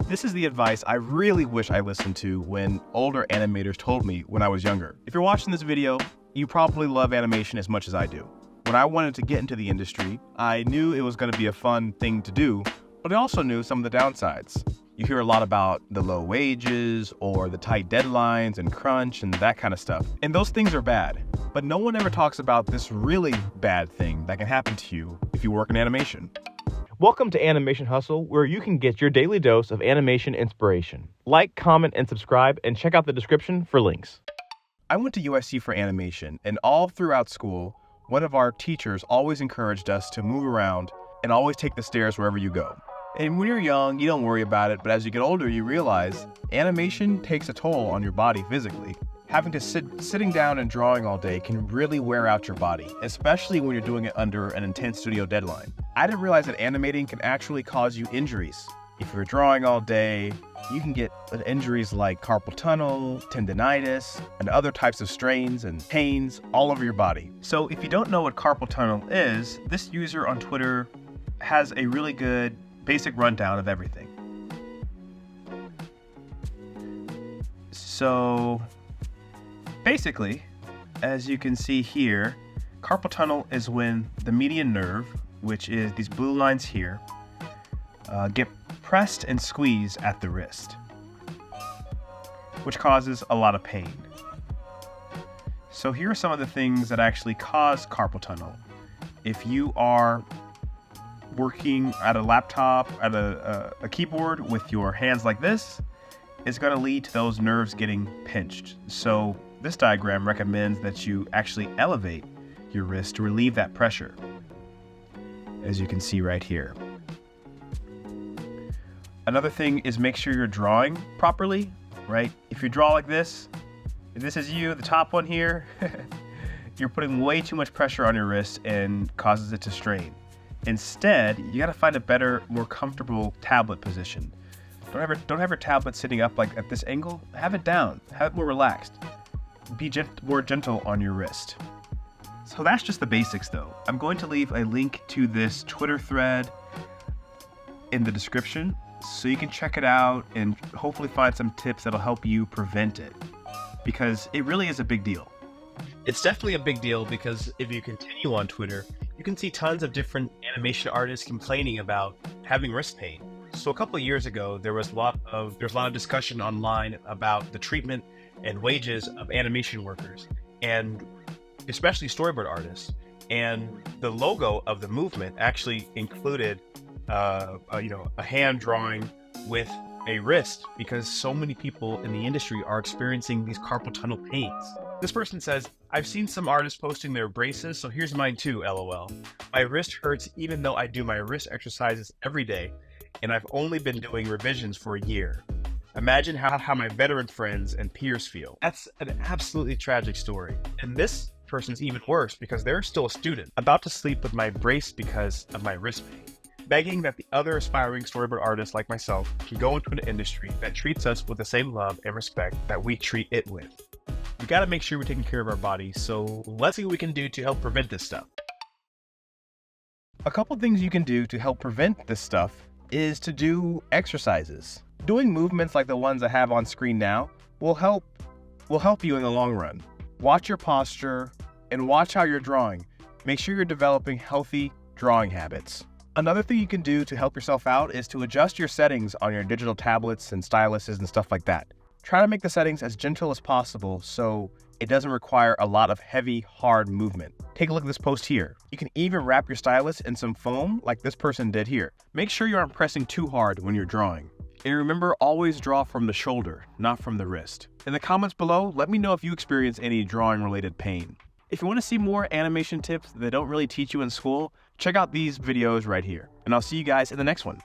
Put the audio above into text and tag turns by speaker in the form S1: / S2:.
S1: This is the advice I really wish I listened to when older animators told me when I was younger. If you're watching this video, you probably love animation as much as I do. When I wanted to get into the industry, I knew it was going to be a fun thing to do, but I also knew some of the downsides. You hear a lot about the low wages or the tight deadlines and crunch and that kind of stuff. And those things are bad, but no one ever talks about this really bad thing that can happen to you if you work in animation. Welcome to Animation Hustle, where you can get your daily dose of animation inspiration. Like, comment, and subscribe, and check out the description for links. I went to USC for animation, and all throughout school, one of our teachers always encouraged us to move around and always take the stairs wherever you go. And when you're young, you don't worry about it, but as you get older, you realize animation takes a toll on your body physically. Having to sitting down and drawing all day can really wear out your body, especially when you're doing it under an intense studio deadline. I didn't realize that animating can actually cause you injuries. If you're drawing all day, you can get injuries like carpal tunnel, tendinitis, and other types of strains and pains all over your body. So if you don't know what carpal tunnel is, this user on Twitter has a really good basic rundown of everything. So basically, as you can see here, carpal tunnel is when the median nerve, which is these blue lines here, get pressed and squeezed at the wrist, which causes a lot of pain. So here are some of the things that actually cause carpal tunnel. If you are working at a laptop, at a keyboard with your hands like this, it's going to lead to those nerves getting pinched. So this diagram recommends that you actually elevate your wrist to relieve that pressure, as you can see right here. Another thing is make sure you're drawing properly, right? If you draw like this, if this is you, the top one here, you're putting way too much pressure on your wrist and causes it to strain. Instead, you gotta find a better, more comfortable tablet position. Don't have your tablet sitting up like at this angle. Have it down, have it more relaxed. Be more gentle on your wrist. So that's just the basics though. I'm going to leave a link to this Twitter thread in the description so you can check it out and hopefully find some tips that'll help you prevent it, because it really is a big deal.
S2: It's definitely a big deal because if you continue on Twitter, you can see tons of different animation artists complaining about having wrist pain. So a couple of years ago, there was a lot of discussion online about the treatment and wages of animation workers, and especially storyboard artists. And the logo of the movement actually included a hand drawing with a wrist, because so many people in the industry are experiencing these carpal tunnel pains. This person says, I've seen some artists posting their braces, so here's mine too, LOL. My wrist hurts even though I do my wrist exercises every day, and I've only been doing revisions for a year. Imagine how my veteran friends and peers feel. That's an absolutely tragic story. And this person's even worse because they're still a student, about to sleep with my brace because of my wrist pain. Begging that the other aspiring storyboard artists like myself can go into an industry that treats us with the same love and respect that we treat it with. We gotta make sure we're taking care of our bodies, so let's see what we can do to help prevent this stuff.
S1: A couple things you can do to help prevent this stuff is to do exercises. Doing movements like the ones I have on screen now will help you in the long run. Watch your posture and watch how you're drawing. Make sure you're developing healthy drawing habits. Another thing you can do to help yourself out is to adjust your settings on your digital tablets and styluses and stuff like that. Try to make the settings as gentle as possible so it doesn't require a lot of heavy, hard movement. Take a look at this post here. You can even wrap your stylus in some foam like this person did here. Make sure you aren't pressing too hard when you're drawing. And remember, always draw from the shoulder, not from the wrist. In the comments below, let me know if you experience any drawing-related pain. If you want to see more animation tips that don't really teach you in school, check out these videos right here. And I'll see you guys in the next one.